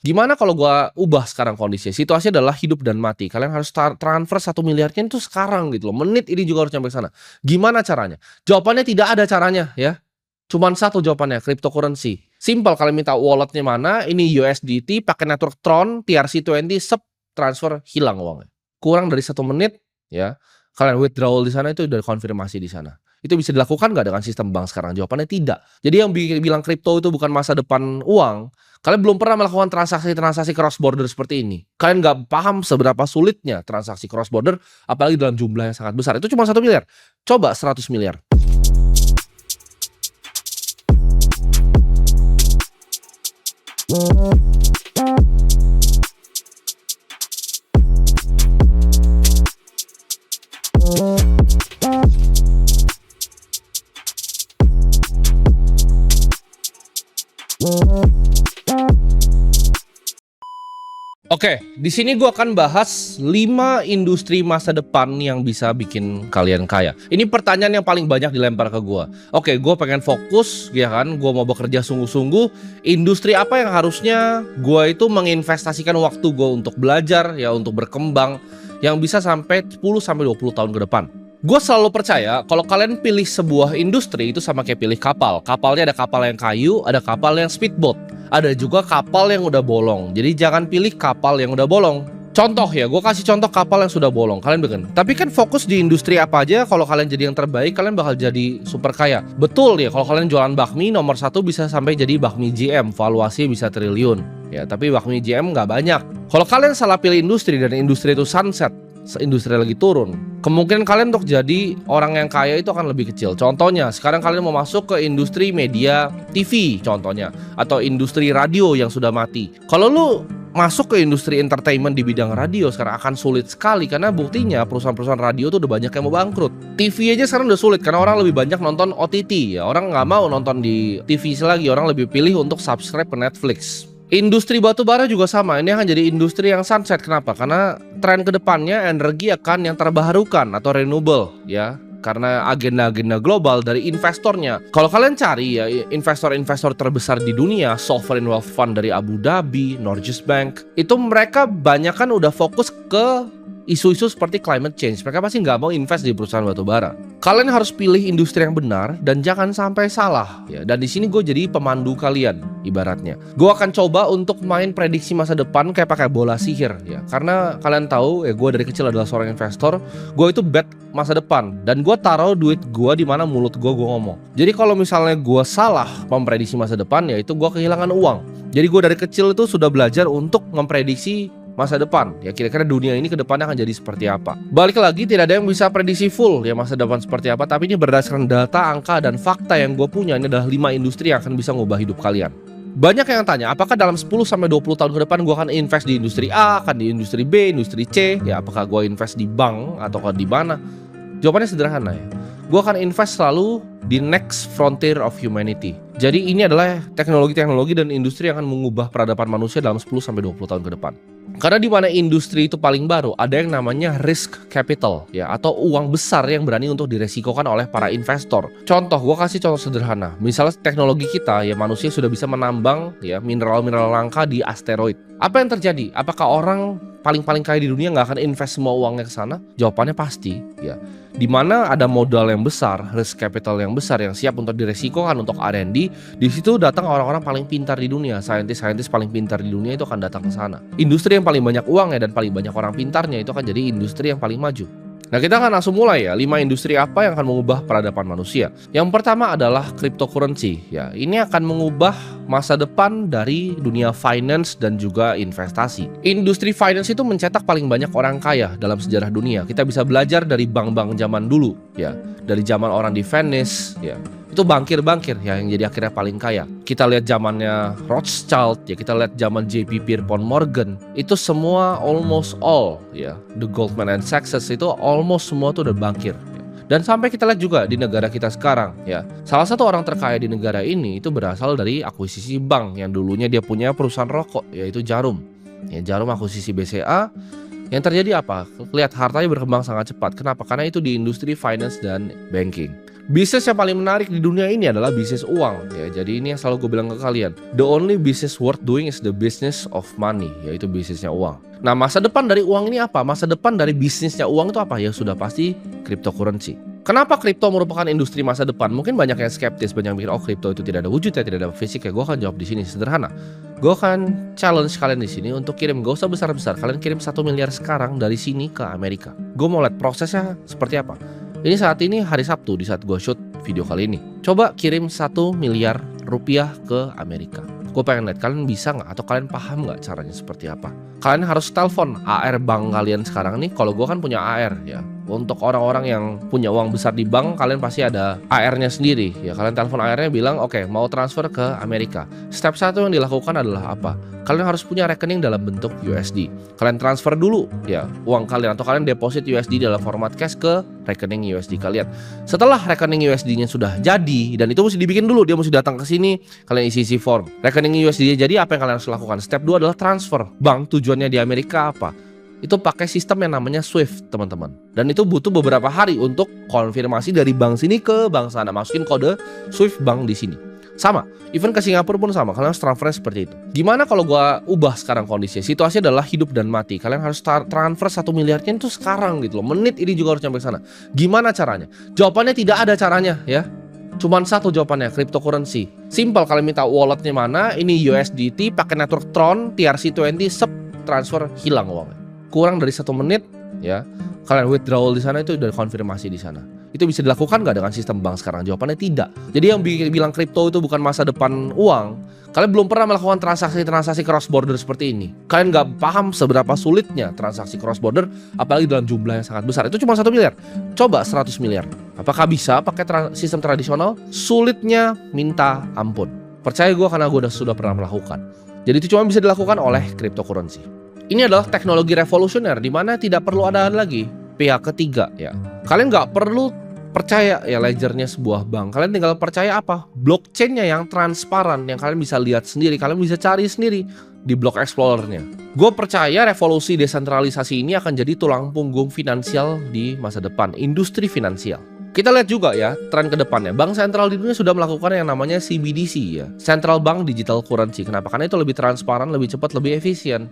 Gimana kalau gua ubah sekarang kondisinya? Situasinya adalah hidup dan mati. Kalian harus transfer 1 miliarnya itu sekarang gitu loh. Menit ini juga harus nyampe ke sana. Gimana caranya? Jawabannya tidak ada caranya ya. Cuman satu jawabannya, cryptocurrency. Simpel, kalian minta walletnya mana, ini USDT pakai network Tron, TRC20, transfer, hilang uangnya. Kurang dari 1 menit ya, kalian withdrawal di sana itu udah konfirmasi di sana. Itu bisa dilakukan nggak dengan sistem bank sekarang? Jawabannya tidak. Jadi yang bilang kripto itu bukan masa depan uang, kalian belum pernah melakukan transaksi-transaksi cross border seperti ini. Kalian nggak paham seberapa sulitnya transaksi cross border, apalagi dalam jumlah yang sangat besar. Itu cuma 1 miliar. Coba 100 miliar. Oke, di sini gue akan bahas 5 industri masa depan yang bisa bikin kalian kaya. Ini pertanyaan yang paling banyak dilempar ke gue. Oke, gue pengen fokus, ya kan? Gue mau bekerja sungguh-sungguh. Industri apa yang harusnya gue itu menginvestasikan waktu gue untuk belajar, ya, untuk berkembang, yang bisa sampai 10-20 tahun ke depan. Gue selalu percaya kalau kalian pilih sebuah industri itu sama kayak pilih kapal. Kapalnya ada kapal yang kayu, ada kapal yang speedboat. Ada juga kapal yang udah bolong. Jadi jangan pilih kapal yang udah bolong. Contoh ya, gue kasih contoh kapal yang sudah bolong. Kalian bikin. Tapi kan fokus di industri apa aja. Kalau kalian jadi yang terbaik, kalian bakal jadi super kaya. Betul ya, kalau kalian jualan bakmi, nomor 1 bisa sampai jadi bakmi GM. Valuasinya bisa triliun. Ya, tapi bakmi GM nggak banyak. Kalau kalian salah pilih industri dan industri itu sunset, industri lagi turun, kemungkinan kalian untuk jadi orang yang kaya itu akan lebih kecil. Contohnya, sekarang kalian mau masuk ke industri media TV contohnya, atau industri radio yang sudah mati. Kalau lu masuk ke industri entertainment di bidang radio sekarang akan sulit sekali, karena buktinya perusahaan-perusahaan radio tuh udah banyak yang mau bangkrut. TV aja sekarang udah sulit karena orang lebih banyak nonton OTT ya. Orang nggak mau nonton di TV lagi, orang lebih pilih untuk subscribe ke Netflix. Industri batu bara juga sama, ini akan jadi industri yang sunset. Kenapa? Karena tren kedepannya energi akan yang terbarukan atau renewable ya. Karena agenda-agenda global dari investornya. Kalau kalian cari ya investor-investor terbesar di dunia, sovereign wealth fund dari Abu Dhabi, Norges Bank, itu mereka banyak kan udah fokus ke isu-isu seperti climate change. Mereka pasti nggak mau invest di perusahaan batu bara. Kalian harus pilih industri yang benar dan jangan sampai salah ya. Dan di sini gue jadi pemandu kalian ibaratnya. Gue akan coba untuk main prediksi masa depan kayak pakai bola sihir ya. Karena kalian tahu ya, gue dari kecil adalah seorang investor. Gue itu bet masa depan dan gue taruh duit gue di mana mulut gue ngomong. Jadi kalau misalnya gue salah memprediksi masa depan, ya itu gue kehilangan uang. Jadi gue dari kecil itu sudah belajar untuk memprediksi masa depan. Ya kira-kira dunia ini ke depannya akan jadi seperti apa. Balik lagi, tidak ada yang bisa prediksi full ya masa depan seperti apa, tapi ini berdasarkan data, angka, dan fakta yang gue punya. Ini adalah 5 industri yang akan bisa ngubah hidup kalian. Banyak yang tanya, apakah dalam 10-20 tahun ke depan gue akan invest di industri A, akan di industri B, industri C, ya apakah gue invest di bank atau di mana? Jawabannya sederhana ya. Gue akan invest selalu di next frontier of humanity. Jadi ini adalah teknologi-teknologi dan industri yang akan mengubah peradaban manusia dalam 10-20 tahun ke depan. Karena di mana industri itu paling baru, ada yang namanya risk capital ya, atau uang besar yang berani untuk diresikokan oleh para investor. Contoh, gue kasih contoh sederhana. Misalnya teknologi kita ya, manusia sudah bisa menambang ya mineral-mineral langka di asteroid. Apa yang terjadi? Apakah orang paling kaya di dunia nggak akan invest semua uangnya ke sana? Jawabannya pasti ya. Di mana ada modal yang besar, risk capital yang besar yang siap untuk diresikokan untuk R&D, di situ datang orang-orang paling pintar di dunia, saintis-saintis paling pintar di dunia itu akan datang ke sana. Industri yang paling banyak uangnya dan paling banyak orang pintarnya itu akan jadi industri yang paling maju. Nah, kita akan langsung mulai ya, 5 industri apa yang akan mengubah peradaban manusia. Yang pertama adalah cryptocurrency ya. Ini akan mengubah masa depan dari dunia finance dan juga investasi. Industri finance itu mencetak paling banyak orang kaya dalam sejarah dunia. Kita bisa belajar dari bank-bank zaman dulu ya. Dari zaman orang di Venice ya. Itu bankir-bankir ya yang jadi akhirnya paling kaya. Kita lihat zamannya Rothschild ya, kita lihat zaman JP Pierpont Morgan. Itu semua almost all ya, the Goldman and Sachs itu almost semua tuh udah bankir. Dan sampai kita lihat juga di negara kita sekarang ya. Salah satu orang terkaya di negara ini itu berasal dari akuisisi bank yang dulunya dia punya perusahaan rokok, yaitu Jarum. Ya, Jarum akuisisi BCA. Yang terjadi apa? Lihat hartanya berkembang sangat cepat. Kenapa? Karena itu di industri finance dan banking. Bisnis yang paling menarik di dunia ini adalah bisnis uang ya. Jadi ini yang selalu gue bilang ke kalian. The only business worth doing is the business of money, yaitu bisnisnya uang. Nah, masa depan dari uang ini apa? Masa depan dari bisnisnya uang itu apa? Ya sudah pasti cryptocurrency. Kenapa kripto merupakan industri masa depan? Mungkin banyak yang skeptis, banyak yang mikir, oh kripto itu tidak ada wujud ya, tidak ada fisik ya. Gue akan jawab di sini sederhana. Gue akan challenge kalian di sini untuk kirim, gak usah besar-besar. Kalian kirim 1 miliar sekarang dari sini ke Amerika. Gue mau lihat prosesnya seperti apa. Ini saat ini hari Sabtu di saat gue shoot video kali ini. Coba kirim 1 miliar rupiah ke Amerika. Gue pengen lihat kalian bisa nggak atau kalian paham nggak caranya seperti apa. Kalian harus telepon AR bank kalian sekarang nih. Kalau gue kan punya AR ya. Untuk orang-orang yang punya uang besar di bank, kalian pasti ada AR-nya sendiri ya. Kalian telepon AR-nya bilang, oke, mau transfer ke Amerika. Step 1 yang dilakukan adalah apa? Kalian harus punya rekening dalam bentuk USD. Kalian transfer dulu ya uang kalian, atau kalian deposit USD dalam format cash ke rekening USD kalian. Setelah rekening USD-nya sudah jadi, dan itu mesti dibikin dulu, dia mesti datang ke sini, kalian isi form. Rekening USD-nya jadi, apa yang kalian harus lakukan? Step 2 adalah transfer. Bank tujuannya di Amerika apa? Itu pakai sistem yang namanya SWIFT, teman-teman. Dan itu butuh beberapa hari untuk konfirmasi dari bank sini ke bank sana. Masukin kode SWIFT bank di sini. Sama, even ke Singapura pun sama. Kalian harus transfer seperti itu. Gimana kalau gua ubah sekarang kondisinya? Situasi adalah hidup dan mati. Kalian harus transfer 1 miliarnya itu sekarang gitu loh. Menit ini juga harus sampai sana. Gimana caranya? Jawabannya tidak ada caranya ya. Cuman satu jawabannya, cryptocurrency. Simple, kalian minta walletnya mana, ini USDT, pakai network Tron, TRC20, transfer, hilang uangnya. Kurang dari 1 menit ya, kalian withdrawal di sana, itu udah konfirmasi di sana. Itu bisa dilakukan nggak dengan sistem bank sekarang? Jawabannya tidak. Jadi yang bilang kripto itu bukan masa depan uang, kalian belum pernah melakukan transaksi cross border seperti ini. Kalian nggak paham seberapa sulitnya transaksi cross border, apalagi dalam jumlah yang sangat besar. Itu cuma 1 miliar. Coba 100 miliar. Apakah bisa pakai sistem tradisional? Sulitnya minta ampun. Percaya gue, karena gue sudah pernah melakukan. Jadi itu cuma bisa dilakukan oleh cryptocurrency. Ini adalah teknologi revolusioner di mana tidak perlu ada lagi pihak ketiga ya. Kalian nggak perlu percaya ya ledgernya sebuah bank. Kalian tinggal percaya apa? Blockchainnya yang transparan, yang kalian bisa lihat sendiri, kalian bisa cari sendiri di Block Explorer-nya. Gue percaya revolusi desentralisasi ini akan jadi tulang punggung finansial di masa depan, industri finansial. Kita lihat juga ya tren ke depannya. Bank sentral di dunia sudah melakukan yang namanya CBDC ya, Central Bank Digital Currency. Kenapa? Karena itu lebih transparan, lebih cepat, lebih efisien.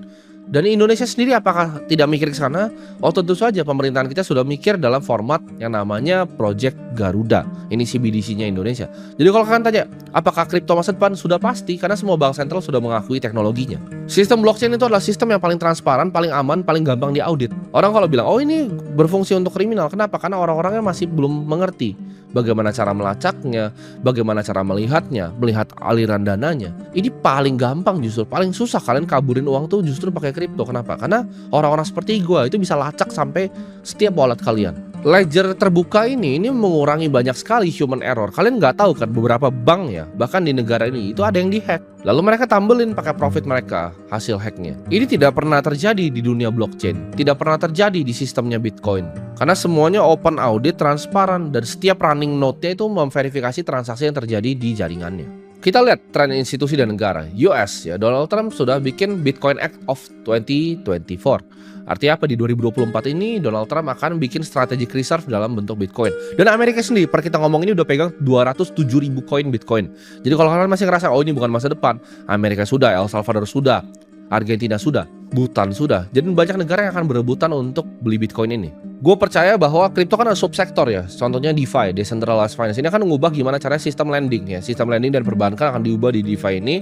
Dan Indonesia sendiri apakah tidak mikir ke sana? Oh tentu saja, pemerintahan kita sudah mikir dalam format yang namanya Project Garuda. Ini CBDC-nya Indonesia. Jadi kalau kalian tanya, apakah kripto masa depan? Sudah pasti, karena semua bank sentral sudah mengakui teknologinya. Sistem blockchain itu adalah sistem yang paling transparan, paling aman, paling gampang diaudit. Orang kalau bilang, oh ini berfungsi untuk kriminal. Kenapa? Karena orang-orangnya masih belum mengerti bagaimana cara melacaknya, bagaimana cara melihatnya, melihat aliran dananya. Ini paling gampang justru, paling susah kalian kaburin uang tuh justru pakai kripto. Kenapa? Karena orang-orang seperti gue itu bisa lacak sampai setiap wallet kalian. Ledger terbuka ini mengurangi banyak sekali human error. Kalian nggak tahu kan, beberapa bank ya, bahkan di negara ini itu ada yang dihack. Lalu mereka tambelin pakai profit mereka hasil hacknya. Ini tidak pernah terjadi di dunia blockchain, tidak pernah terjadi di sistemnya Bitcoin. Karena semuanya open audit, transparan, dan setiap running node-nya itu memverifikasi transaksi yang terjadi di jaringannya. Kita lihat tren institusi dan negara. US ya, Donald Trump sudah bikin Bitcoin Act of 2024. Artinya apa? Di 2024 ini Donald Trump akan bikin strategic reserve dalam bentuk Bitcoin. Dan Amerika sendiri, per kita ngomong ini udah pegang 207.000 koin Bitcoin. Jadi kalau kalian masih ngerasa, oh ini bukan masa depan, Amerika sudah, El Salvador sudah, Argentina sudah, Bhutan sudah. Jadi banyak negara yang akan berebutan untuk beli Bitcoin ini. Gue percaya bahwa kripto kan ada subsektor ya. Contohnya DeFi, Decentralized Finance. Ini akan mengubah gimana caranya sistem lending ya. Sistem lending dan perbankan akan diubah di DeFi ini.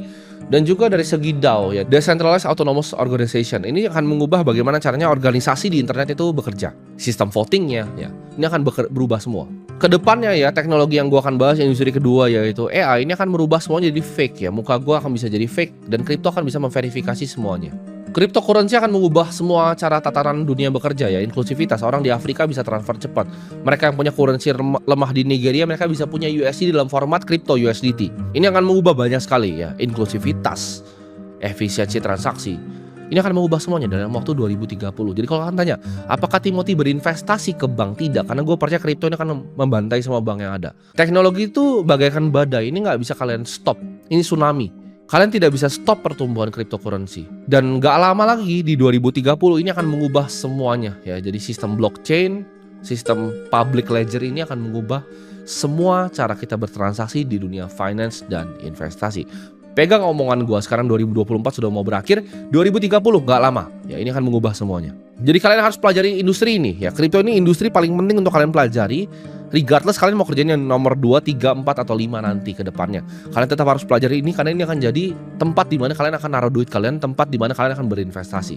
Dan juga dari segi DAO ya, Decentralized Autonomous Organization. Ini akan mengubah bagaimana caranya organisasi di internet itu bekerja. Sistem votingnya ya, ini akan berubah semua. Kedepannya ya, teknologi yang gue akan bahas industri kedua yaitu AI, ini akan merubah semuanya jadi fake ya. Muka gue akan bisa jadi fake dan kripto akan bisa memverifikasi semuanya. Cryptocurrency akan mengubah semua cara tataran dunia bekerja ya, inklusivitas. Orang di Afrika bisa transfer cepat. Mereka yang punya currency lemah di Nigeria, mereka bisa punya USD dalam format crypto USDT. Ini akan mengubah banyak sekali ya, inklusivitas, efisiensi transaksi. Ini akan mengubah semuanya dalam waktu 2030. Jadi kalau kalian tanya, apakah Timothy berinvestasi ke bank? Tidak, karena gue percaya kripto ini akan membantai semua bank yang ada. Teknologi itu bagaikan badai, ini nggak bisa kalian stop. Ini tsunami. Kalian tidak bisa stop pertumbuhan cryptocurrency. Dan gak lama lagi di 2030 ini akan mengubah semuanya ya. Jadi sistem blockchain, sistem public ledger ini akan mengubah semua cara kita bertransaksi di dunia finance dan investasi. Pegang omongan gua, sekarang 2024 sudah mau berakhir, 2030 nggak lama. Ya, ini akan mengubah semuanya. Jadi kalian harus pelajari industri ini ya. Kripto ini industri paling penting untuk kalian pelajari. Regardless kalian mau kerjain yang nomor 2, 3, 4 atau 5 nanti ke depannya. Kalian tetap harus pelajari ini karena ini akan jadi tempat di mana kalian akan naruh duit kalian, tempat di mana kalian akan berinvestasi.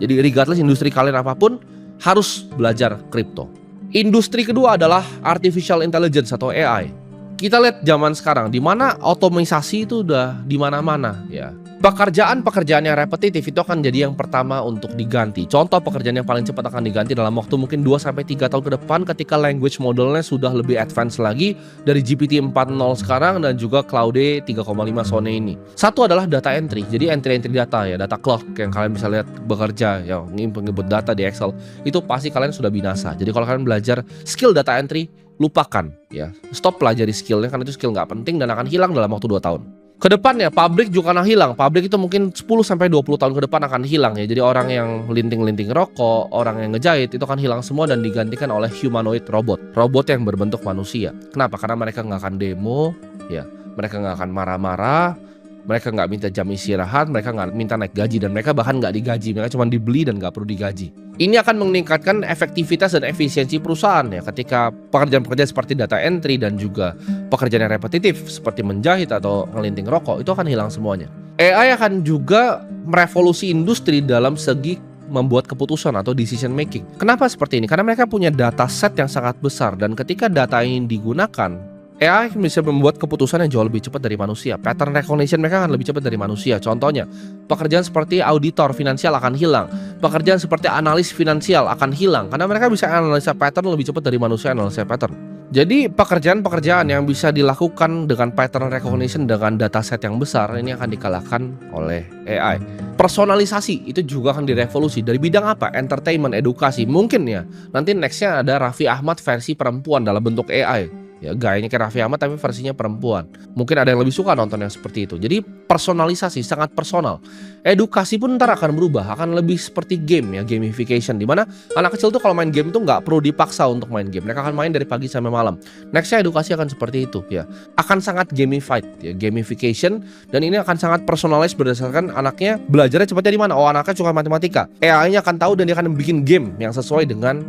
Jadi regardless industri kalian apapun harus belajar kripto. Industri kedua adalah artificial intelligence atau AI. Kita lihat zaman sekarang di mana otomatisasi itu udah di mana-mana ya. Pekerjaan-pekerjaan yang repetitif itu akan jadi yang pertama untuk diganti. Contoh pekerjaan yang paling cepat akan diganti dalam waktu mungkin 2-3 tahun ke depan ketika language modelnya sudah lebih advance lagi dari GPT 4.0 sekarang dan juga Claude 3.5 Sonne ini. Satu adalah data entry. Jadi entry data ya, data clerk yang kalian bisa lihat bekerja yang nginput data di Excel. Itu pasti kalian sudah binasa. Jadi kalau kalian belajar skill data entry, lupakan ya. Stop pelajari skillnya karena itu skill nggak penting dan akan hilang dalam waktu 2 tahun. Kedepannya pabrik juga akan hilang. Pabrik itu mungkin 10-20 tahun ke depan akan hilang ya. Jadi orang yang linting-linting rokok, orang yang ngejahit itu akan hilang semua dan digantikan oleh humanoid robot. Robot yang berbentuk manusia. Kenapa? Karena mereka nggak akan demo ya. Mereka nggak akan marah-marah. Mereka nggak minta jam istirahat, mereka nggak minta naik gaji, dan mereka bahkan nggak digaji, mereka cuma dibeli dan nggak perlu digaji. Ini akan meningkatkan efektivitas dan efisiensi perusahaan ya, ketika pekerjaan-pekerjaan seperti data entry dan juga pekerjaan yang repetitif seperti menjahit atau ngelinting rokok itu akan hilang semuanya. AI akan juga merevolusi industri dalam segi membuat keputusan atau decision making. Kenapa seperti ini? Karena mereka punya data set yang sangat besar dan ketika data ini digunakan, AI bisa membuat keputusan yang jauh lebih cepat dari manusia. Pattern recognition mereka akan lebih cepat dari manusia. Contohnya, pekerjaan seperti auditor finansial akan hilang. Pekerjaan seperti analis finansial akan hilang karena mereka bisa analisa pattern lebih cepat dari manusia analisa pattern. Jadi pekerjaan-pekerjaan yang bisa dilakukan dengan pattern recognition dengan dataset yang besar ini akan dikalahkan oleh AI. Personalisasi itu juga akan direvolusi dari bidang apa? Entertainment, edukasi. Mungkin ya nanti nextnya ada Raffi Ahmad versi perempuan dalam bentuk AI. Ya, gayanya kayak Raffi Ahmad tapi versinya perempuan. Mungkin ada yang lebih suka nonton yang seperti itu. Jadi personalisasi sangat personal. Edukasi pun ntar akan berubah, akan lebih seperti game ya, gamification. Dimana anak kecil tuh kalau main game tuh nggak perlu dipaksa untuk main game. Mereka akan main dari pagi sampai malam. Nextnya edukasi akan seperti itu ya. Akan sangat gamified ya, gamification. Dan ini akan sangat personalized berdasarkan anaknya belajarnya cepatnya di mana. Oh, anaknya suka matematika. AI-nya akan tahu dan dia akan bikin game yang sesuai dengan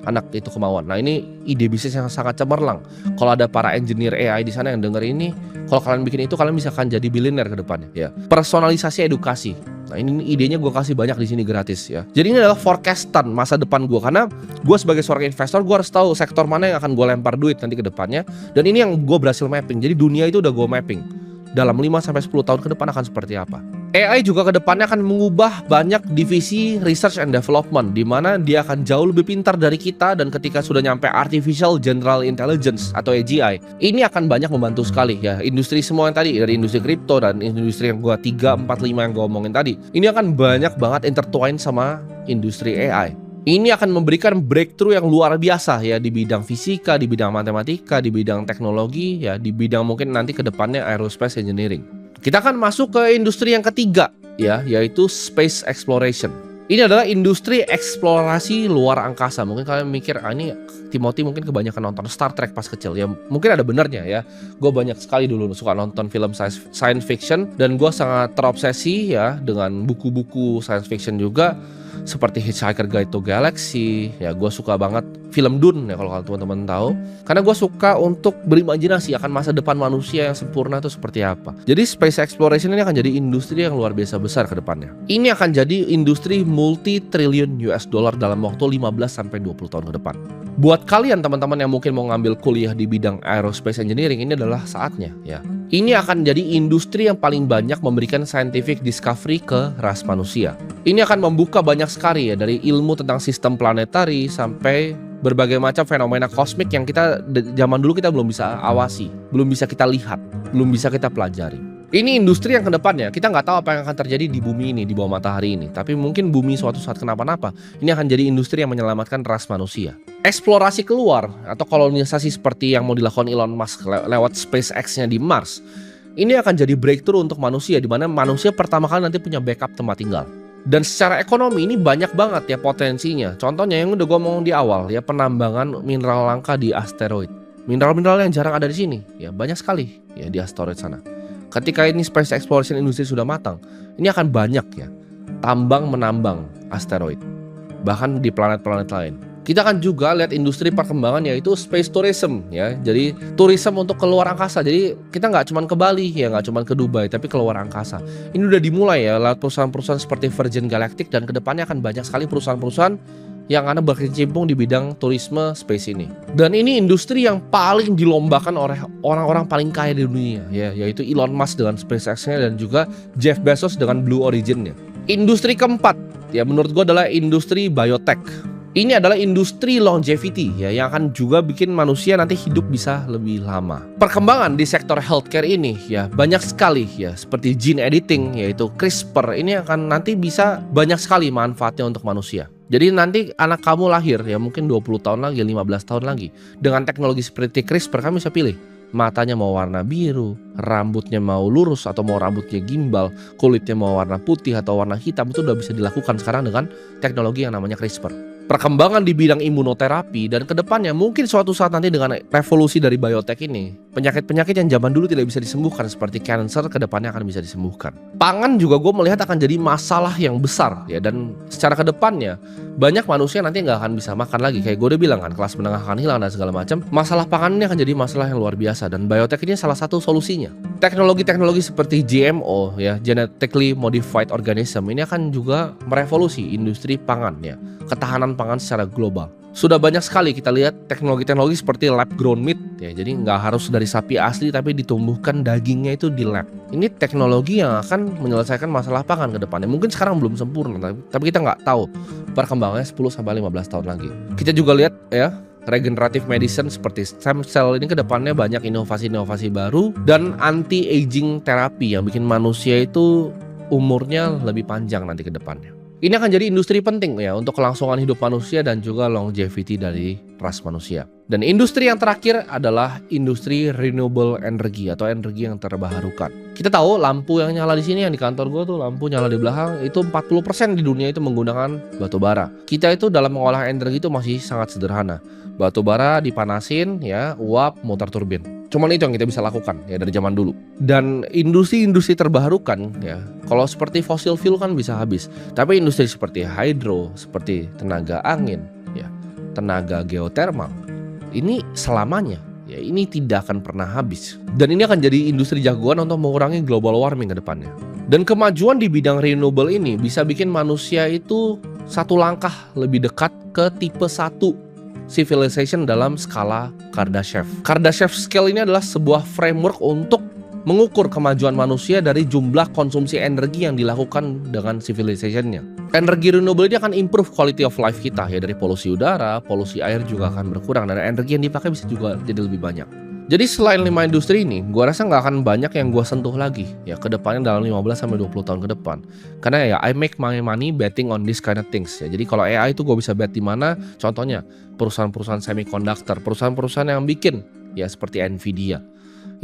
anak itu kemauan. Nah, ini ide bisnis yang sangat cemerlang. Kalau ada para engineer AI di sana yang denger ini, kalau kalian bikin itu kalian bisa akan jadi bilioner ke depannya ya. Personalisasi edukasi. Nah, ini idenya gue kasih banyak di sini gratis ya. Jadi ini adalah forecastan masa depan gue karena gue sebagai seorang investor gue harus tahu sektor mana yang akan gue lempar duit nanti ke depannya. Dan ini yang gue berhasil mapping. Jadi dunia itu udah gue mapping. Dalam 5-10 tahun ke depan akan seperti apa. AI juga ke depannya akan mengubah banyak divisi research and development di mana dia akan jauh lebih pintar dari kita dan ketika sudah nyampe artificial general intelligence atau AGI, ini akan banyak membantu sekali ya. Industri semua yang tadi dari industri kripto dan industri yang gua 3, 4, 5 yang gua omongin tadi, ini akan banyak banget intertwine sama industri AI. Ini akan memberikan breakthrough yang luar biasa ya di bidang fisika, di bidang matematika, di bidang teknologi ya, di bidang mungkin nanti ke depannya aerospace engineering. Kita akan masuk ke industri yang ketiga ya, yaitu space exploration. Ini adalah industri eksplorasi luar angkasa. Mungkin kalian mikir, ini Timothy mungkin kebanyakan nonton Star Trek pas kecil. Ya mungkin ada benernya ya. Gue banyak sekali dulu suka nonton film science fiction dan gue sangat terobsesi ya dengan buku-buku science fiction juga. Seperti Hitchhiker Guide to Galaxy. Ya gue suka banget film Dune ya kalau teman-teman tahu. Karena gue suka untuk berimajinasi akan masa depan manusia yang sempurna itu seperti apa. Jadi space exploration ini akan jadi industri yang luar biasa besar ke depannya. Ini akan jadi industri multi-trillion US dollar dalam waktu 15-20 tahun ke depan. Buat kalian teman-teman yang mungkin mau ngambil kuliah di bidang aerospace engineering, ini adalah saatnya ya. Ini akan jadi industri yang paling banyak memberikan scientific discovery ke ras manusia. Ini akan membuka banyak sekali ya, dari ilmu tentang sistem planetari sampai berbagai macam fenomena kosmik yang kita zaman dulu kita belum bisa awasi, belum bisa kita lihat, belum bisa kita pelajari. Ini industri yang kedepannya kita nggak tahu apa yang akan terjadi di bumi ini, di bawah matahari ini. Tapi mungkin bumi suatu saat kenapa-napa, ini akan jadi industri yang menyelamatkan ras manusia. Eksplorasi keluar atau kolonisasi seperti yang mau dilakukan Elon Musk lewat SpaceX-nya di Mars, ini akan jadi breakthrough untuk manusia, di mana manusia pertama kali nanti punya backup tempat tinggal. Dan secara ekonomi ini banyak banget ya potensinya. Contohnya yang udah gue ngomong di awal ya, penambangan mineral langka di asteroid. Mineral-mineral yang jarang ada di sini, ya banyak sekali ya di asteroid sana. Ketika ini space exploration industri sudah matang, ini akan banyak ya tambang menambang asteroid, bahkan di planet-planet lain. Kita akan juga lihat industri perkembangan yaitu space tourism ya. Jadi tourism untuk keluar angkasa. Jadi kita nggak cuma ke Bali ya, nggak cuma ke Dubai, tapi keluar angkasa. Ini udah dimulai ya lewat perusahaan-perusahaan seperti Virgin Galactic, dan kedepannya akan banyak sekali perusahaan-perusahaan yang akan berkecimpung di bidang turisme space ini. Dan ini industri yang paling dilombakan oleh orang-orang paling kaya di dunia ya, yaitu Elon Musk dengan SpaceX-nya dan juga Jeff Bezos dengan Blue Origin-nya. Industri keempat ya menurut gue adalah industri biotech. Ini adalah industri longevity ya, yang akan juga bikin manusia nanti hidup bisa lebih lama. Perkembangan di sektor healthcare ini ya banyak sekali ya, seperti gene editing yaitu CRISPR. Ini akan nanti bisa banyak sekali manfaatnya untuk manusia. Jadi nanti anak kamu lahir ya mungkin 20 tahun lagi, 15 tahun lagi, dengan teknologi seperti CRISPR kamu bisa pilih matanya mau warna biru, rambutnya mau lurus atau mau rambutnya gimbal, kulitnya mau warna putih atau warna hitam. Itu udah bisa dilakukan sekarang dengan teknologi yang namanya CRISPR. Perkembangan di bidang imunoterapi, dan kedepannya mungkin suatu saat nanti dengan revolusi dari biotech ini, penyakit-penyakit yang zaman dulu tidak bisa disembuhkan seperti cancer kedepannya akan bisa disembuhkan. Pangan juga gue melihat akan jadi masalah yang besar ya, dan secara kedepannya banyak manusia nanti nggak akan bisa makan lagi. Kayak gue udah bilang kan, kelas menengah akan hilang dan segala macam. Masalah pangan ini akan jadi masalah yang luar biasa, dan biotech ini salah satu solusinya. Teknologi-teknologi seperti GMO ya, genetically modified organism, ini akan juga merevolusi industri pangan ya, ketahanan pangan secara global. Sudah banyak sekali kita lihat teknologi-teknologi seperti lab grown meat ya, jadi nggak harus dari sapi asli tapi ditumbuhkan dagingnya itu di lab. Ini teknologi yang akan menyelesaikan masalah pangan ke depannya. Mungkin sekarang belum sempurna, tapi kita nggak tahu perkembangannya 10-15 tahun lagi. Kita juga lihat ya, regenerative medicine seperti stem cell ini kedepannya banyak inovasi-inovasi baru, dan anti-aging terapi yang bikin manusia itu umurnya lebih panjang nanti ke depannya. Ini akan jadi industri penting ya untuk kelangsungan hidup manusia dan juga longevity dari ras manusia. Dan industri yang terakhir adalah industri renewable energy atau energi yang terbarukan. Kita tahu lampu yang nyala di sini, yang di kantor gue tuh lampu nyala di belakang, itu 40% di dunia itu menggunakan batu bara. Kita itu dalam mengolah energi itu masih sangat sederhana. Batu bara dipanasin ya, uap, muter turbin. Cuman itu yang kita bisa lakukan ya dari zaman dulu. Dan industri-industri terbarukan ya, kalau seperti fossil fuel kan bisa habis. Tapi industri seperti hydro, seperti tenaga angin ya, tenaga geothermal, ini selamanya ya, ini tidak akan pernah habis. Dan ini akan jadi industri jagoan untuk mengurangi global warming ke depannya. Dan kemajuan di bidang renewable ini bisa bikin manusia itu satu langkah lebih dekat ke tipe 1 civilization dalam skala Kardashev. Kardashev scale ini adalah sebuah framework untuk mengukur kemajuan manusia dari jumlah konsumsi energi yang dilakukan dengan civilization-nya. Energi renewable ini akan improve quality of life kita ya, dari polusi udara, polusi air juga akan berkurang, dan energi yang dipakai bisa juga jadi lebih banyak. Jadi selain 5 industri ini, gue rasa nggak akan banyak yang gue sentuh lagi ya ke depannya dalam 15-20 tahun ke depan. Karena ya I make my money betting on this kind of things ya. Jadi kalau AI itu gue bisa bet di mana? Contohnya perusahaan-perusahaan semiconductor, perusahaan-perusahaan yang bikin ya seperti Nvidia.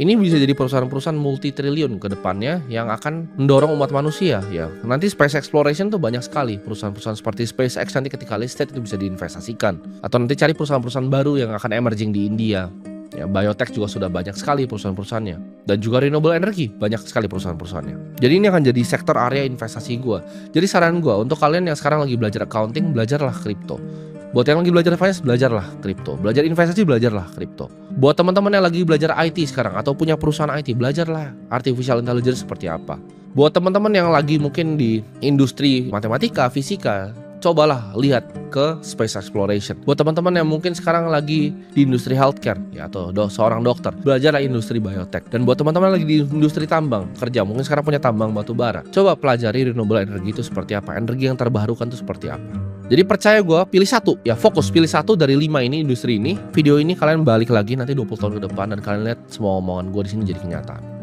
Ini bisa jadi perusahaan-perusahaan multi-triliun ke depannya yang akan mendorong umat manusia ya. Nanti space exploration tuh banyak sekali. Perusahaan-perusahaan seperti SpaceX nanti ketika listed itu bisa diinvestasikan. Atau nanti cari perusahaan-perusahaan baru yang akan emerging di India. Ya, biotech juga sudah banyak sekali perusahaan-perusahaannya. Dan juga renewable energy, banyak sekali perusahaan-perusahaannya. Jadi ini akan jadi sektor area investasi gue. Jadi saran gue untuk kalian yang sekarang lagi belajar accounting, belajarlah kripto. Buat yang lagi belajar finance, belajarlah kripto. Belajar investasi, belajarlah kripto. Buat teman-teman yang lagi belajar IT sekarang atau punya perusahaan IT, belajarlah artificial intelligence seperti apa. Buat teman-teman yang lagi mungkin di industri matematika, fisika, cobalah lihat ke space exploration. Buat teman-teman yang mungkin sekarang lagi di industri healthcare ya, atau seorang dokter, belajarlah industri biotech. Dan buat teman-teman lagi di industri tambang, kerja mungkin sekarang punya tambang batu bara, coba pelajari renewable energy itu seperti apa, energi yang terbarukan itu seperti apa. Jadi percaya gue, pilih satu ya, fokus pilih satu dari 5 ini industri ini. Video ini kalian balik lagi nanti 20 tahun ke depan dan kalian lihat semua omongan gue di sini jadi kenyataan.